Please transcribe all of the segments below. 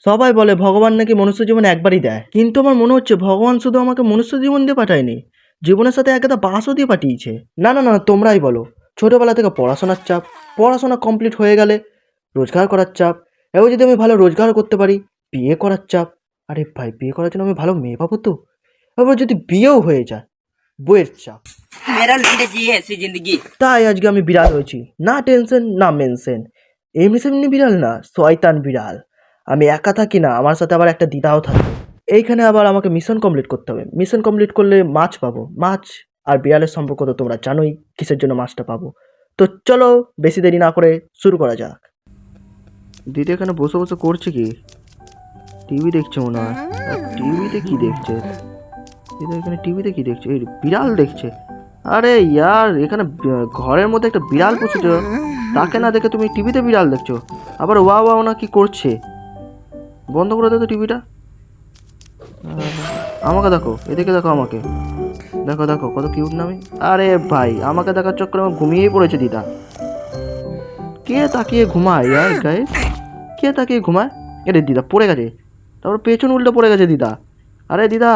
সবাই বলে ভগবান নাকি মনুষ্য জীবন একবারই দেয়, কিন্তু আমার মনে হচ্ছে ভগবান শুধু আমাকে মনুষ্য জীবন দিয়ে পাঠায়নি, জীবনের সাথে একটা বাসও দিয়ে পাঠিয়েছে। না না না, তোমরাই বলো। ছোটোবেলা থেকে পড়াশোনার চাপ, পড়াশোনা কমপ্লিট হয়ে গেলে রোজগার করার চাপ, এবার যদি আমি ভালো রোজগার করতে পারি বিয়ে করার চাপ। আরে ভাই, বিয়ে করার জন্য আমি ভালো মেয়ে পাবো তো? এবার যদি বিয়েও হয়ে যায়, বইয়ের চাপ। मेरा जिंदगी ऐसी जिंदगी। তাই আজকে আমি বিড়াল হয়েছি, না টেনশন না মেনশন। এমনি সেমনি বিড়াল না, শয়তান বিড়াল। আমি একা থাকি না, আমার সাথে আবার একটা দিদাও থাকে। এইখানে আবার আমাকে মিশন কমপ্লিট করতে হবে। মিশন কমপ্লিট করলে মাছ পাবো। মাছ আর বিড়ালের সম্পর্ক তো তোমরা জানোই, কিসের জন্য মাছটা পাবো। তো চলো বেশি দেরি না করে শুরু করা যাক। দিদি এখানে বসে বসে করছে কি? টিভি দেখছে মনে হয়। টিভিতে কি দেখছে দিদি? এখানে টিভিতে কি দেখছে? এই বিড়াল দেখছে। আরে ইয়ার, এখানে ঘরের মধ্যে একটা বিড়াল পুষেছ, তাকে না দেখে তুমি টিভিতে বিড়াল দেখছো। আবার ওয়া ওয়া না কি করছে? বন্ধ করে দে তো টিভিটা। আমাকে দেখো, এদিকে দেখো আমাকে। দেখো দেখো কত কিউট না আমি। আরে ভাই, আমাকে দেখার চক্করে আমার ঘুমিয়েই পড়েছে দিদা। কে তাকিয়ে ঘুমায় ইয়ার গাইস? কে তাকিয়ে ঘুমায়? এরে দিদা পড়ে গেছে, তারপর পেছন উল্টে পড়ে গেছে দিদা। আরে দিদা,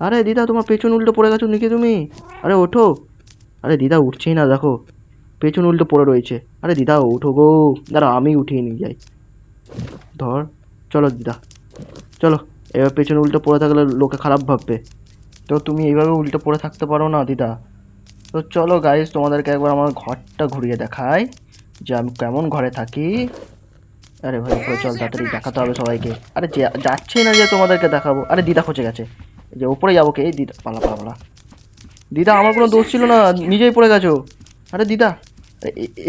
আরে দিদা তোমার পেছন উল্টে পড়ে গেছো নাকি তুমি? আরে ওঠো। আরে দিদা উঠছেই না, দেখো পেছন উল্টে পড়ে রয়েছে। আরে দিদা উঠো গো। দাঁড়া আমি উঠিয়ে নিয়ে যাই। ধর, চলো দিদা চলো। এবার পেছনে উল্টে পড়ে থাকলে লোকে খারাপ ভাববে, তো তুমি এইভাবে উল্টে পড়ে থাকতে পারো না দিদা। তো চলো গাইস, তোমাদেরকে একবার আমার ঘরটা ঘুরিয়ে দেখাই যে আমি কেমন ঘরে থাকি। আরে ভাই উপরে চল, তাড়াতাড়ি দেখাতে হবে সবাইকে। আরে যাচ্ছেই না যে তোমাদেরকে দেখাবো। আরে দিদা খচে গেছে, এই যে উপরে যাবো কে? এই দিদা পালা পালা পালা। দিদা আমার কোনো দোষ ছিল না, নিজেই পড়ে গেছো। আরে দিদা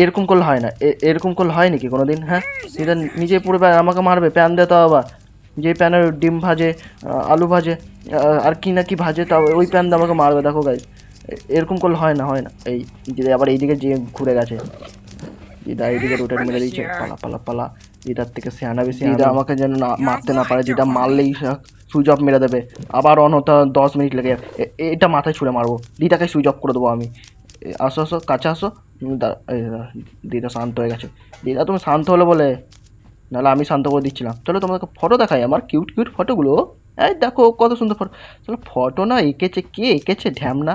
এরকম করলে হয় না, এরকম করলে হয় নাকি কোনো দিন? হ্যাঁ, দিদা নিজেই পড়বে আর আমাকে মারবে, প্যান দিতে আবার। যে প্যানের ডিম ভাজে, আলু ভাজে, আর কি না কি ভাজে, তা ওই প্যান দিয়ে আমাকে মারবে। দেখো গাইজ, এরকম করলে হয় না, হয় না। এই দিদা আবার এইদিকে যে ঘুরে গেছে, দিদা এইদিকে রোটেট মেরে দিয়েছে। পালা পালা পালা, দিদার থেকে সেয়ানা বেশি। দিদা আমাকে যেন না মারতে না পারে, দিদা মারলেই সুইচ অফ মেরে দেবে। আবার অন হতে 10 মিনিট লেগে যাবে। এটা মাথায় ছুঁড়ে মারবো, দিদাকে সুইচ অফ করে দেবো আমি। আসো আসো, কাছে আসো। দিদা শান্ত হয়ে গেছে। দিদা তুমি শান্ত হলে বলে, নাহলে আমি শান্ত করে দিচ্ছিলাম। চলো তোমাকে ফটো দেখাই, আমার কিউট কিউট ফটোগুলো। এই দেখো কত সুন্দর ফটো। চলো ফটো না এঁকেছে, কে এঁকেছে ঢ্যামনা,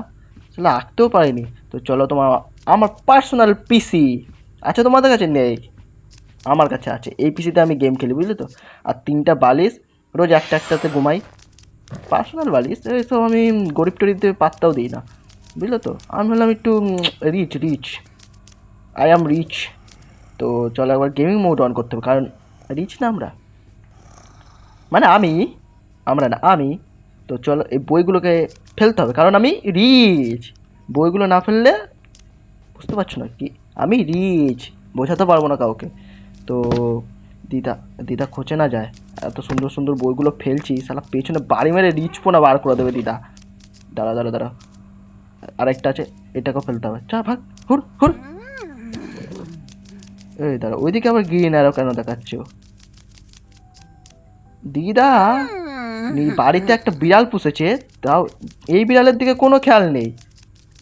চলো আঁকতেও পারিনি। তো চলো তোমার, আমার পার্সোনাল পিসি আচ্ছা তোমাদের কাছে নেই, আমার কাছে আছে। এই পিসিতে আমি গেম খেলি, বুঝলে তো। আর 3টা বালিশ, রোজ একটা একটাতে ঘুমাই। পার্সোনাল বালিশ এইসব আমি গরিব টরিবদের পাত্তাও দিই না, বুঝলে তো। আমি হলাম একটু rich rich, I am rich. তো চলো একবার গেমিং মোড অন করতে হবে, কারণ রিচ না আমরা, মানে আমি, আমরা না আমি। তো চলো এই বইগুলোকে ফেলতে হবে, কারণ আমি রিচ। বইগুলো না ফেললে বুঝতে পারছো না কি, আমি রিচ বোঝাতে পারবো না কাউকে। তো দিদা, দিদা খোঁচে না যায়, এত সুন্দর সুন্দর বইগুলো ফেলছি, শালা পেছনে বাড়ি মেরে রিচ পোনা বার করে দেবে দিদা। দাঁড়া দাঁড়া দাঁড়া, আরেকটা আছে, এটাকেও ফেলতে হবে। চা ভাগ, হুর হুর। এই দাঁড়া, ওইদিকে আবার গ্রিন অ্যারো কেন দেখাচ্ছ? দিদা বাড়িতে একটা বিড়াল পুষেছে, তাও এই বিড়ালের দিকে কোনো খেয়াল নেই।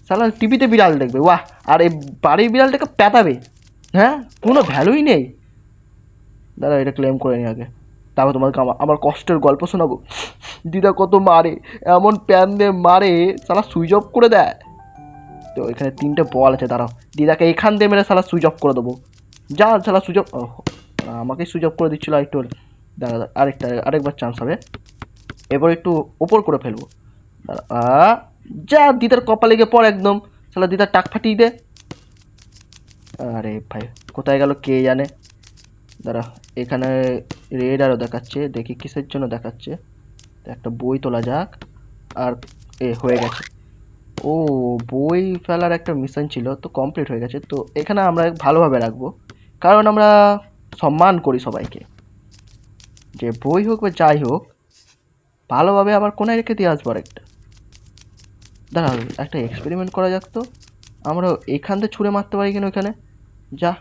শালা টিভিতে বিড়াল দেখবে, বাহ, আর এই বাড়ির বিড়ালটাকে পেতাবে। হ্যাঁ, কোনো ভ্যালুই নেই। দাদা এটা ক্লেম করে নি আগে, তারপর তোমাকে আমার কষ্টের গল্প শোনাবো। দিদা কত মারে, এমন প্যান দিয়ে মারে, শালা সুইচ অফ করে দেয়। তো এখানে 3টে বল আছে, দাঁড়াও দিদাকে এখান দিয়ে মেরে শালা সুইচ অফ করে দেবো। যা শালা সুইচ অফ, আমাকে সুইচ অফ করে দিচ্ছিলো একটু। দাঁড়া আরেকবার চান্স হবে, এবার একটু ওপর করে ফেলবো। যা দিদার কপালে গিয়ে পড় একদম, শালা দিদার টাক ফাটিয়ে দে। আরে ভাই কোথায় গেল কে জানে। দাঁড়া, এখানে রেড আরও দেখাচ্ছে, দেখি কিসের জন্য দেখাচ্ছে। একটা বই তোলা যাক। আর হয়ে গেছে। ও, বই ফেলার একটা মিশন ছিল, তো কমপ্লিট হয়ে গেছে। তো এখানে আমরা ভালোভাবে রাখবো, কারণ আমরা সম্মান করি সবাইকে। যে বই হোক বা যাই হোক, ভালোভাবে আবার কোনায় রেখে দিয়ে আসবো আরেকটা। দাঁড়া, একটা এক্সপেরিমেন্ট করা যাক তো। আমরা এখান থেকে ছুঁড়ে মারতে পারি কিনা ওইখানে। যা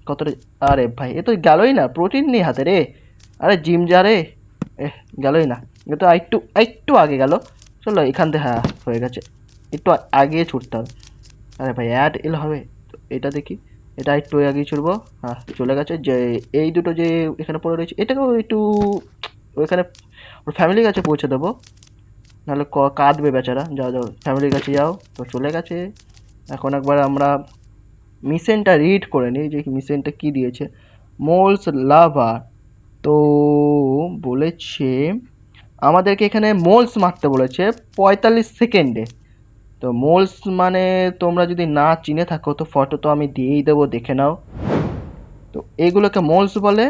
কতটা, আরে ভাই এ তো গেলই না, প্রোটিন নেই হাতে রে। আরে জিম যা রে, গেলই না। এ তো একটু একটু আগে গেল। চলো এখান থেকে, হ্যাঁ হয়ে গেছে, একটু আগে ছুটতে হবে। আরে ভাই অ্যাড এলে হবে তো, এটা দেখি। এটা একটু এগিয়ে ছুটবো। হ্যাঁ চলে গেছে। যে এই দুটো যে এখানে পড়ে রয়েছে এটাকেও একটু ওইখানে ওর ফ্যামিলির কাছে পৌঁছে দেবো, নাহলে কাঁদবে বেচারা। যাও যাও ফ্যামিলির কাছে যাও। তো চলে গেছে। এখন একবার আমরা মিশনটা রিড করে নিই যে মিশনটা কী দিয়েছে। মোলস লাভার তো বলেছে আমাদেরকে এখানে মোলস মারতে বলেছে 45 সেকেন্ডে। তো মোলস মানে তোমরা যদি না চিনে থাকো তো ফটো তো আমি দিয়েই দেবো, দেখে নাও। তো এইগুলোকে মোলস বলে।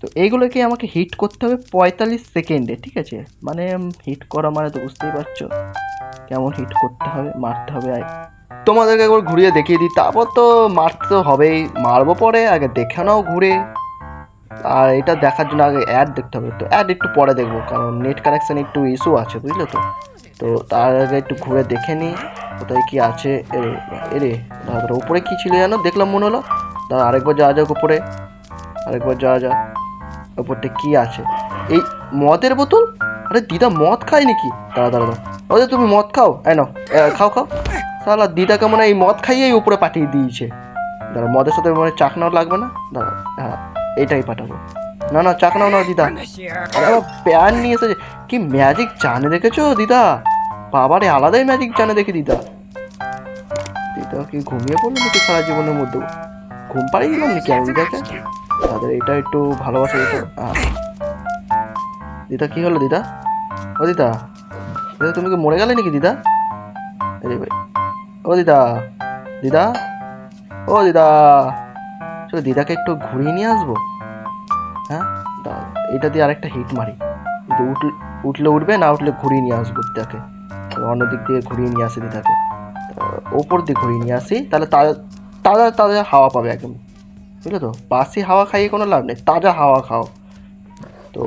তো এইগুলোকে আমাকে হিট করতে হবে 45 সেকেন্ডে, ঠিক আছে? মানে হিট করা মানে তো বুঝতেই পারছো কেমন হিট করতে হবে, মারতে হবে। তোমাদেরকে একবার ঘুরিয়ে দেখিয়ে দিই, তারপর তো মারতে তো হবেই। মারবো পরে, আগে দেখে নাও ঘুরে। আর এটা দেখার জন্য আগে অ্যাড দেখতে হবে। তো অ্যাড একটু পরে দেখবো, কারণ নেট কানেকশান একটু ইস্যু আছে, বুঝলে তো। তো তার আগে একটু ঘুরে দেখে নিই কোথায় কী আছে। এরে দাদা উপরে কী ছিল জানো, দেখলাম মনে হলো। দাদা আরেকবার যাওয়া যাক উপরে, আরেকবার যাওয়া যাক উপরটা কী আছে। এই মদের বোতল। আরে দিদা মদ খায় নাকি? দাঁড়া দাঁড়া দাঁড়া, ওদের তুমি মদ খাও? নাও খাও খাও। সালা দিদাকে মনে হয় এই মদ খাইয়েই উপরে পাঠিয়ে দিয়েছে। দাঁড়া মদের সাথে মানে চাকনাও লাগবে না। দাঁড়া হ্যাঁ এটাই পাঠাবো। না না চাকনাও না দিদা। আরে আমার প্যান নিয়ে এসেছে। কি ম্যাজিক জানে দেখেছো দিদা? বাবারে আলাদাই ম্যাজিক জানে দেখি দিদা। দিদা কি ঘুমিয়ে পড়লো নাকি সারা জীবনের মধ্যে? ঘুম পাড়িয়ে দিলাম নাকি আমি দিদাকে? তাদের এটা একটু ভালোবাসা দিত। দিদা কি হলো দিদা? ও দিদা, দিদা তুমি কি মরে গেলে নাকি দিদা? আরে ভাই ও দিদা, দিদা ও দিদা, চলো দিদাকে একটু ঘুরিয়ে নিয়ে আসবো। হ্যাঁ এটা দিয়ে আরেকটা হিট মারি। উঠলে উঠবে, না উঠলে ঘুরিয়ে নিয়ে আসবো দিদাকে। অন্য দিক দিয়ে ঘুরিয়ে নিয়ে আসি দিদাকে, ওপর দিয়ে ঘুরিয়ে নিয়ে আসি। তাহলে তাজা তাজা তাজা হাওয়া পাবে একদম, বুঝলে তো। বাসি হাওয়া খাইয়ে কোনো লাভ নেই, তাজা হাওয়া খাও। তো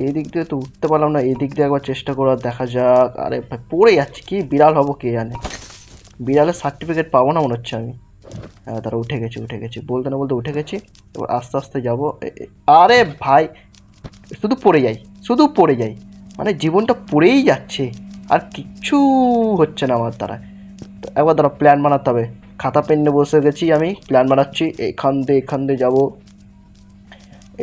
এই দিক দিয়ে তো উঠতে পারলাম না, এই দিক দিয়ে একবার চেষ্টা করার দেখা যাক। আরে ভাই পড়ে যাচ্ছি, কি বিড়াল হবো কে জানে। বিড়ালের সার্টিফিকেট পাবো না মনে হচ্ছে আমি। হ্যাঁ তারা উঠে গেছি বলতে না বলতে উঠে গেছি। এবার আস্তে আস্তে যাবো। আরে ভাই শুধু পড়ে যাই, মানে জীবনটা পড়েই যাচ্ছে, আর কিচ্ছু হচ্ছে না আমার দ্বারা। তো একবার দ্বারা প্ল্যান বানাতে হবে। খাতা পেন নিয়ে বসে গেছি আমি, প্ল্যান বানাচ্ছি। এখান দিয়ে যাবো,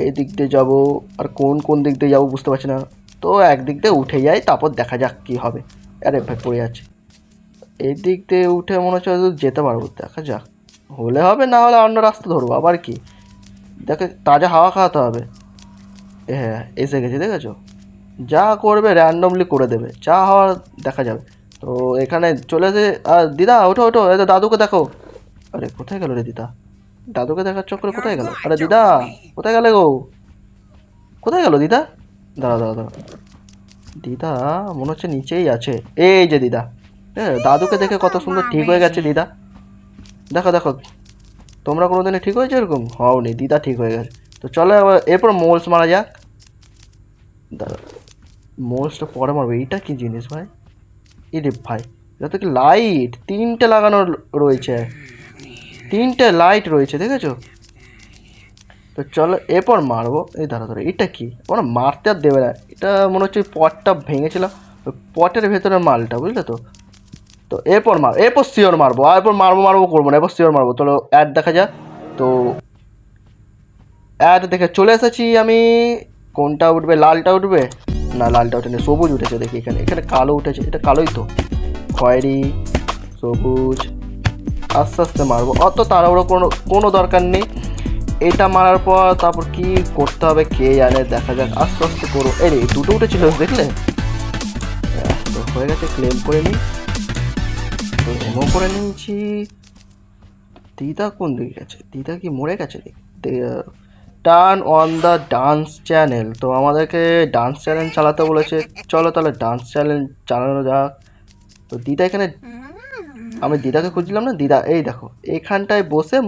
এই দিক দিয়ে যাবো, আর কোন দিক দিয়ে যাবো বুঝতে পারছি না। তো একদিক দিয়ে উঠে যাই, তারপর দেখা যাক কী হবে। আরে ভাই পড়ে যাচ্ছে। এই দিক দিয়ে উঠে মনে হচ্ছে যেতে পারবো, দেখা যাক। হলে হবে, না হলে অন্য রাস্তা ধরবো। আবার কি, দেখে তাজা হাওয়া খাওয়াতে হবে। হ্যাঁ এসে গেছি, দেখেছো? যা করবে র্যান্ডমলি করে দেবে, যা হওয়ার দেখা যাবে। তো এখানে চলে এসে দিদা ওঠো ওঠো, এই তো দাদুকে দেখো। আরে কোথায় গেল রে দিদা? দাদুকে দেখার চক্করে কোথায় গেল? আরে দিদা কোথায় গেলে গো? কোথায় গেল দিদা? দাঁড়া দাঁড়া দাঁড়া, দিদা মনে হচ্ছে নিচেই আছে। এই যে দিদা, দাদুকে দেখে কত সুন্দর ঠিক হয়ে গেছে দিদা। দেখো দেখো, তোমরা কোনোদিনই ঠিক হয়েছে এরকম? হওনি, দিদা ঠিক হয়ে গেছে। তো চলো এরপর মোলস মারা যাক। দাঁড়া মোলসটা পরে মারবো। এইটা কি জিনিস ভাই? এরে ভাই এটা তো কি লাইট, তিনটে লাগানো রয়েছে, তিনটে লাইট রয়েছে দেখেছো? তো চলো এরপর মারবো। এই দাঁড়া দাঁড়া, এটা কি? ওরা মারতে আর দেবে না। এটা মনে হচ্ছে পটটা ভেঙেছিলাম, ওই পটের ভেতরের মালটা, বুঝলে তো। তো এরপর শিওর মারবো। আর এরপর মারবো করবো না, এরপর শিওর মারবো। চলো অ্যাড দেখা যাক। তো অ্যাড দেখে চলে এসেছি আমি। কোনটা উঠবে? লালটা উঠবে? না লালটা উঠেনি, সবুজ উঠেছে দেখি। এখানে কালো উঠেছে, এটা কালোই তো। খয়েরি, সবুজ, আস্তে আস্তে মারবো, অত তাড়াহুড়ো কোনো দরকার নেই। এটা মারার পর তারপর কি করতে হবে কে জানে, দেখা যাক। আস্তে আস্তে করো। এই রে দুটো উঠেছিল দেখলে? তো হয়ে গেছে, ক্লেম করে নিই। ক্লেমও করে নিয়েছি। দিদা কোন দিকে গেছে? দিদা কি মরে গেছে? Turn on the dance channel. তো আমাদেরকে ডান্স চ্যানেল চালাতে বলেছে। চলো তাহলে ডান্স চ্যানেল চালানো যাক। তো দিদা এখানে, আমি দিদাকে খুঁজছিলাম না। দিদা এই দেখো এখানটায় বসে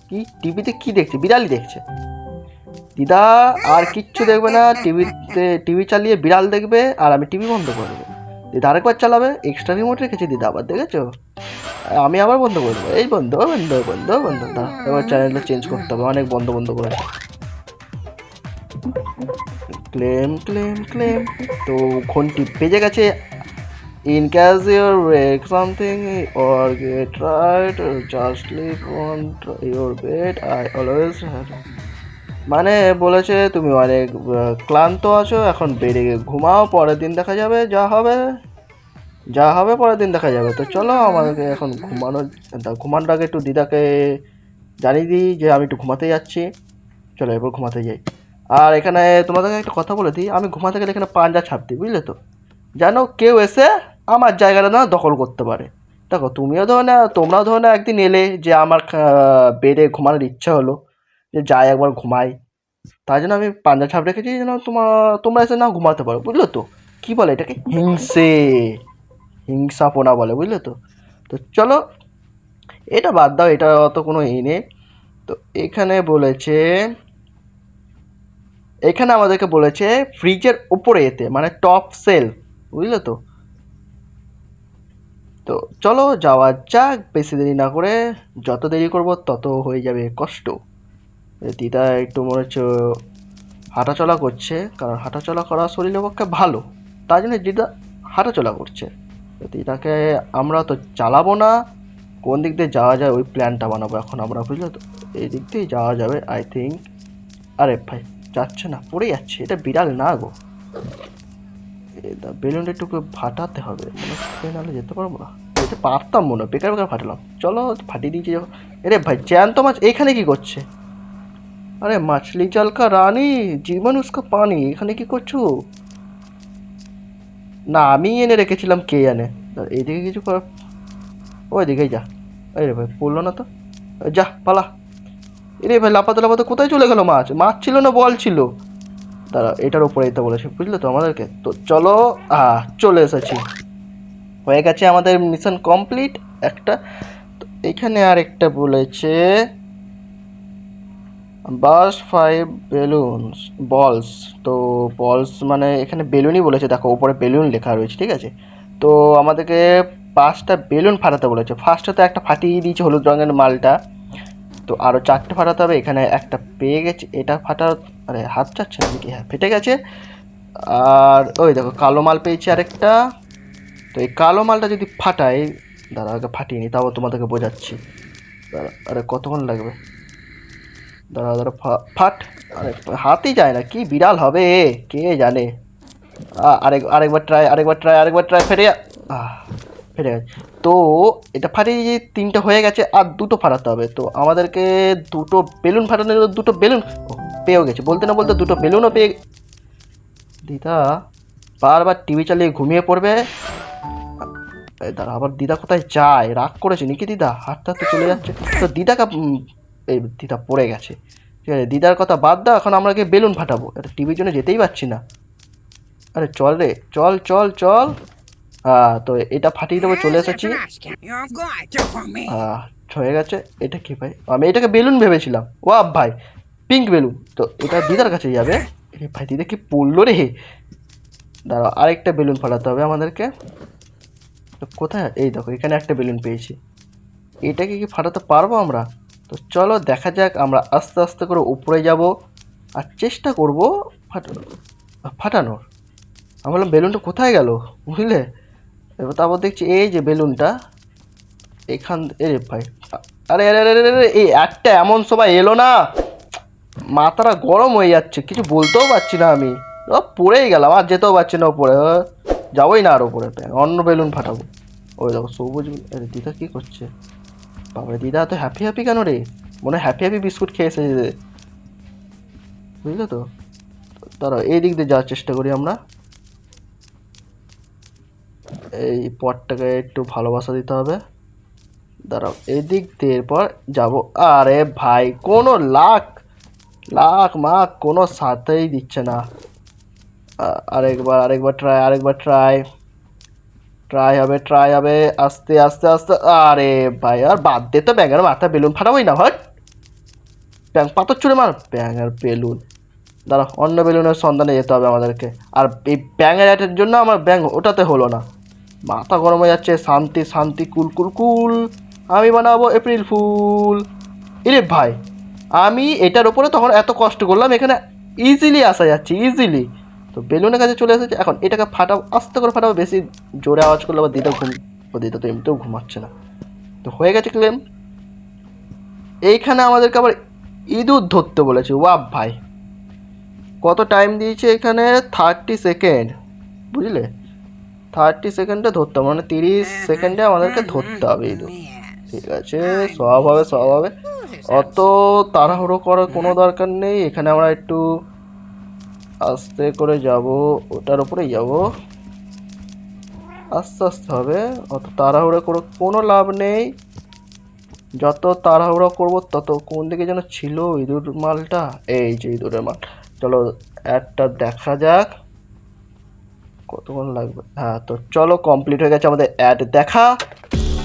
কি টিভিতে কি দেখছে? বিড়ালই দেখছে। দিদা আর কিচ্ছু দেখবে না, টিভি চালিয়ে বিড়াল দেখবে, আর আমি টিভি বন্ধ করে দেবো। দিদা আরেকবার চালাবে, এক্সট্রা রিমোট রেখেছি দিদা আবার, দেখেছো? আমি আবার বন্ধ করে দেবো। এই বন্ধ বন্ধ বন্ধ বন্ধ। এবার চ্যানেলটা চেঞ্জ করতে হবে, অনেক বন্ধ করেছে। Claim claim claim. তো ঘন্টি বেজে গেছে। in case you break something or get right, just sleep on your bed. I always have. মানে বলেছে তুমি অনেক ক্লান্ত আছো, এখন বেডে গিয়ে ঘুমাও, পরের দিন দেখা যাবে, যা হবে পরের দিন দেখা যাবে। তো চলো আমাদেরকে এখন ঘুমানোর আগে একটু দিদাকে জানিয়ে দিই যে আমি একটু ঘুমাতে যাচ্ছি। চলো এরপর ঘুমাতে যাই। আর এখানে তোমাদেরকে একটা কথা বলে দিই, আমি ঘুমাতে গেলে এখানে পাঞ্জা ছাপতি, বুঝলে তো, যেন কেউ এসে আমার জায়গাটা না দখল করতে পারে। দেখো তোমরাও ধরো না একদিন এলে যে আমার বেডে ঘুমানোর ইচ্ছা হলো, যে যাই একবার ঘুমাই, তাই জন্য আমি পাঞ্জা ছাপ রেখেছি যেন তোমরা এসে না ঘুমাতে পারো, বুঝলো তো। কি বলে এটাকে? হিংসাপনা বলে, বুঝলে তো। তো চলো এটা বাদ দাও, এটা অত কোনো নেই। তো এখানে আমাদেরকে বলেছে ফ্রিজের ওপরে এতে, মানে টপ সেল, বুঝলে তো। তো চলো যাওয়া যাক, বেশি দেরি না করে। যত দেরি করব তত হয়ে যাবে কষ্ট। দিদা একটু মনে হচ্ছে হাঁটাচলা করছে, কারণ হাঁটাচলা করা শরীরের পক্ষে ভালো, তাই জন্য দিদা হাঁটাচলা করছে। তো দিদাকে আমরা তো চালাবো না, কোন দিক দিয়ে যাওয়া যায় ওই প্ল্যানটা বানাবো এখন আমরা, বুঝলে তো। এই দিক দিয়েই যাওয়া যাবে আই থিঙ্ক। আরে ভাই যাচ্ছে না, পড়ে যাচ্ছে, এটা বিড়াল না গো। বেলুনটা একটু ফাটাতে হবে মনে হচ্ছে, নাহলে যেতে পারবো না। যেতে পারতাম মনে হয়, বেকার ফাটালাম। চলো ফাটিয়ে দিয়েছি যখন। আরে ভাই জ্যান্ত মাছ এখানে কি করছে? আরে মাছলি জল কা রানী জীবন উস্কা পানি, এখানে কি করছো? না আমি এনে রেখেছিলাম, কে জানে। এইদিকে কিছু কর, ওইদিকেই যা। আরে ভাই পড়লো না তো, যা পালা। এরে ভাই লাপাতে লাপাতে কোথায় চলে গেল মাছ? মাছ ছিল না বল ছিল? দাঁড়া, এটার উপরে দিতে বলেছে, বুঝলে তো আমাদেরকে। তো চলো চলে এসেছি, হয়ে গেছে আমাদের মিশন কমপ্লিট একটা। তো এখানে আর একটা বলেছে বাস 5 বেলুনস বলস। তো বলস মানে এখানে বেলুনই বলেছে, দেখো উপরে বেলুন লেখা রয়েছে, ঠিক আছে। তো আমাদেরকে 5টা বেলুন ফাটাতে বলেছে। ফার্স্টে তো একটা ফাটিয়ে দিয়েছে হলুদ রঙের মালটা, তো আরও 4টে ফাটাতে হবে। এখানে একটা পেয়ে গেছে, এটা ফাটার, আরে হাত চাচ্ছে নাকি, হ্যাঁ ফেটে গেছে। আর ওই দেখো কালো মাল পেয়েছি আরেকটা। তো এই কালো মালটা যদি ফাটাই, দাঁড়া আগে ফাটিয়ে নি, তাও তোমাদেরকে বোঝাচ্ছি। দাঁড়া, আরে কতক্ষণ লাগবে, দাঁড়া ফাট। আরে হাতই যায় না, কি বিড়াল হবে কে জানে। আরেকবার ট্রাই ফেটে ফেটে গেছে। তো এটা ফাটিয়ে যে 3টে হয়ে গেছে, আর 2টো ফাটাতে হবে। তো আমাদেরকে 2টো বেলুন ফাটানোর জন্য 2টো বেলুন পেয়েও গেছে, বলতে না বলতে 2টো বেলুনও পেয়ে। দিদা বারবার টিভি চালিয়ে ঘুমিয়ে পড়বে। দাঁড়া, আবার দিদা কোথায় যায়, রাগ করেছে নাকি দিদা? হাঁটতে হাঁটতে চলে যাচ্ছে। তো দিদাকে এই দিদা পড়ে গেছে, ঠিক আছে। দিদার কথা বাদ দাও, এখন আমরা গিয়ে বেলুন ফাটাবো, এটা টিভির জন্য যেতেই পারছি না। আরে চল রে, চল চল চল। তো এটা ফাটিয়ে দেবো, চলে এসেছি। হয়ে গেছে। এটা কি ভাই, আমি এটাকে বেলুন ভেবেছিলাম। ও ভাই পিঙ্ক বেলুন, তো এটা দিদার কাছে যাবে। ভাই দিদা কি পড়লো রে। দাঁড়াও আরেকটা বেলুন ফাটাতে হবে আমাদেরকে। তো কোথায়, এই দেখো এখানে একটা বেলুন পেয়েছি। এটাকে কি ফাটাতে পারবো আমরা? তো চলো দেখা যাক, আমরা আস্তে আস্তে করে উপরে যাব আর চেষ্টা করব ফাটানোর। আমি বললাম বেলুনটা কোথায় গেল, বুঝলে। এবার তারপর দেখছি এই যে বেলুনটা এরে ভাই, আরে আরে আরে আরে এই একটা এমন সময় এলো না, মাথাটা গরম হয়ে যাচ্ছে, কিছু বলতেও পারছি না আমি। পড়েই গেলাম, আর যেতেও পারছি না ওপরে, যাবোই না আর ওপরে, অন্য বেলুন ফাটাবো। ওই দেখো সবুজ। আরে দিদা কী করছে? বাবা দিদা তো হ্যাপি হ্যাপি কেন রে? মনে হয় হ্যাপি হ্যাপি বিস্কুট খেয়ে এসেছে, বুঝলে তো। দাঁড়াও এই দিক দিয়ে যাওয়ার চেষ্টা করি আমরা। এই পথটাকে একটু ভালোবাসা দিতে হবে। দাঁড়াও এই দিক দিয়ে এরপর যাবো। আরে ভাই কোনো লাখ মাক কোনো সাথেই দিচ্ছে না। আরেকবার ট্রাই হবে, আস্তে আস্তে আস্তে। আরে ভাই আর বাদ দে তো, ব্যাঙের মাথা বেলুন ফাটাবোই না ভাই। ব্যাঙ পাথর ছুঁড়ে মার, ব্যাঙের বেলুন। দাঁড়া অন্য বেলুনের সন্ধানে যেতে হবে আমাদেরকে। আর এই ব্যাঙের অ্যাটের জন্য আমার ব্যাঙ ওটাতে হলো না, মাথা গরম হয়ে যাচ্ছে। শান্তি শান্তি কুল কুল কুল, আমি বানাবো এপ্রিল ফুল। ইরে ভাই আমি এটার ওপরে তখন এত কষ্ট করলাম, এখানে ইজিলি আসা যাচ্ছে, ইজিলি। তো বেলুনের কাছে চলে এসেছে, এখন এটাকে ফাটাবো, আস্তে করে ফাটাবো, বেশি জোরে আওয়াজ করলে আবার দিদা দিদা তো এমনিতেও ঘুমাচ্ছে না। তো হয়ে গেছে ক্লেম। এইখানে আমাদেরকে আবার ইঁদুর ধরতে বলেছে। ওয়াহ ভাই, কত টাইম দিয়েছে এখানে, 30 সেকেন্ড, বুঝলে? 30 সেকেন্ডে ধরতে হবে, মানে 30 সেকেন্ডে আমাদেরকে ধরতে হবে ইঁদুর। ঠিক আছে, সব হবে সব হবে, অত তাড়াহুড়ো করার কোনো দরকার নেই। এখানে আমরা একটু আস্তে করে যাব, ওটার উপরেই যাব, আস্তে আস্তে হবে, অত তাড়াহুড়ো করে কোনো লাভ নেই। যত তাড়াহুড়ো করবো তত, কোন দিকে যেন ছিল ইঁদুর মালটা, এই যে ইঁদুরের মাল। চলো অ্যাডটা দেখা যাক কতক্ষণ লাগবে। হ্যাঁ, তো চলো কমপ্লিট হয়ে গেছে আমাদের অ্যাড দেখা।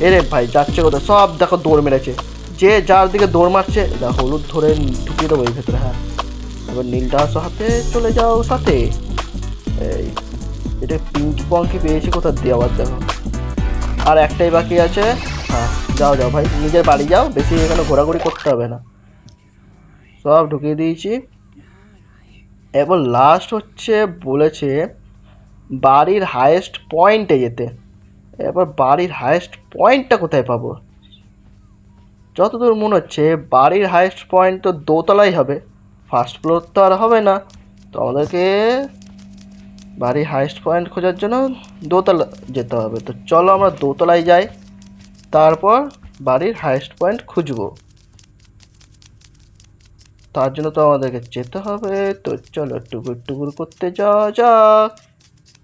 এরে ভাই যাচ্ছে কোথায়, সব দেখো দৌড় মেরেছে, যে যার দিকে দৌড় মারছে। দেখো হলুদ ধরে ঢুকিয়ে দেবো এই ভেতরে। হ্যাঁ, এবার নীলটা আসো হাতে, চলে যাও সাথে। এই এটা পিঙ্কি পঙ্কি পেয়েছি কোথা দিয়ে, আবার দেখো আর একটাই বাকি আছে। হ্যাঁ, যাও যাও ভাই, নিজের বাড়ি যাও, বেশি এখানে ঘোরাঘুরি করতে হবে না। সব ঢুকিয়ে দিয়েছি। এবার লাস্ট হচ্ছে বলেছে বাড়ির হায়েস্ট পয়েন্টে যেতে। এবার বাড়ির হায়েস্ট পয়েন্টটা কোথায় পাবো? যতদূর মনে হচ্ছে বাড়ির হায়েস্ট পয়েন্ট তো দোতলাই হবে, ফার্স্ট ফ্লোর তো আর হবে না। তো আমাদেরকে বাড়ির হায়েস্ট পয়েন্ট খোঁজার জন্য দোতলা যেতে হবে। তো চলো আমরা দোতলায় যাই, তারপর বাড়ির হায়েস্ট পয়েন্ট খুঁজবো। তার জন্য তো আমাদেরকে যেতে হবে। তো চলো টুকুর টুকুর করতে যাওয়া যাক।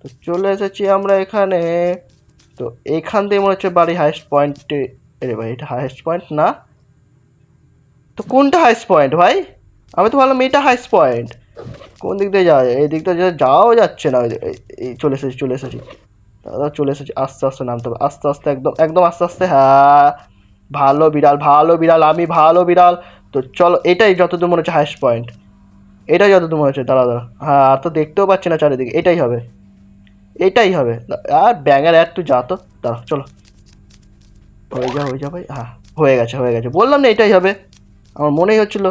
তো চলে এসেছি আমরা এখানে। তো এইখান দিয়ে মনে হচ্ছে বাড়ির হায়েস্ট পয়েন্টে। আরে ভাই, এটা হায়েস্ট পয়েন্ট না তো, কোনটা হায়েস্ট পয়েন্ট ভাই? আমি তো ভাবলাম এটা হায়েস্ট পয়েন্ট। কোন দিক দিয়ে যাওয়া যায়? এই দিক দিয়ে যাওয়াও যাচ্ছে না। এই চলে এসেছি চলে এসেছি দাদা, চলে এসেছি। আস্তে আস্তে নামতে হবে, আস্তে আস্তে, একদম একদম আস্তে আস্তে। হ্যাঁ, ভালো বিড়াল ভালো বিড়াল, আমি ভালো বিড়াল। তো চলো, এটাই যতদূর মনে হচ্ছে হায়েস্ট পয়েন্ট, এটাই যতদূর মনে হচ্ছে। দাঁড়া দাঁড়া, হ্যাঁ আর তো দেখতেও পাচ্ছি না চারিদিকে, এটাই হবে এটাই হবে। আর ব্যাঙের আর তুই যা তো, দাঁড়া চলো, হয়ে যা ভাই। হ্যাঁ, হয়ে গেছে হয়ে গেছে, বললাম না এটাই হবে, আমার মনেই হচ্ছিল।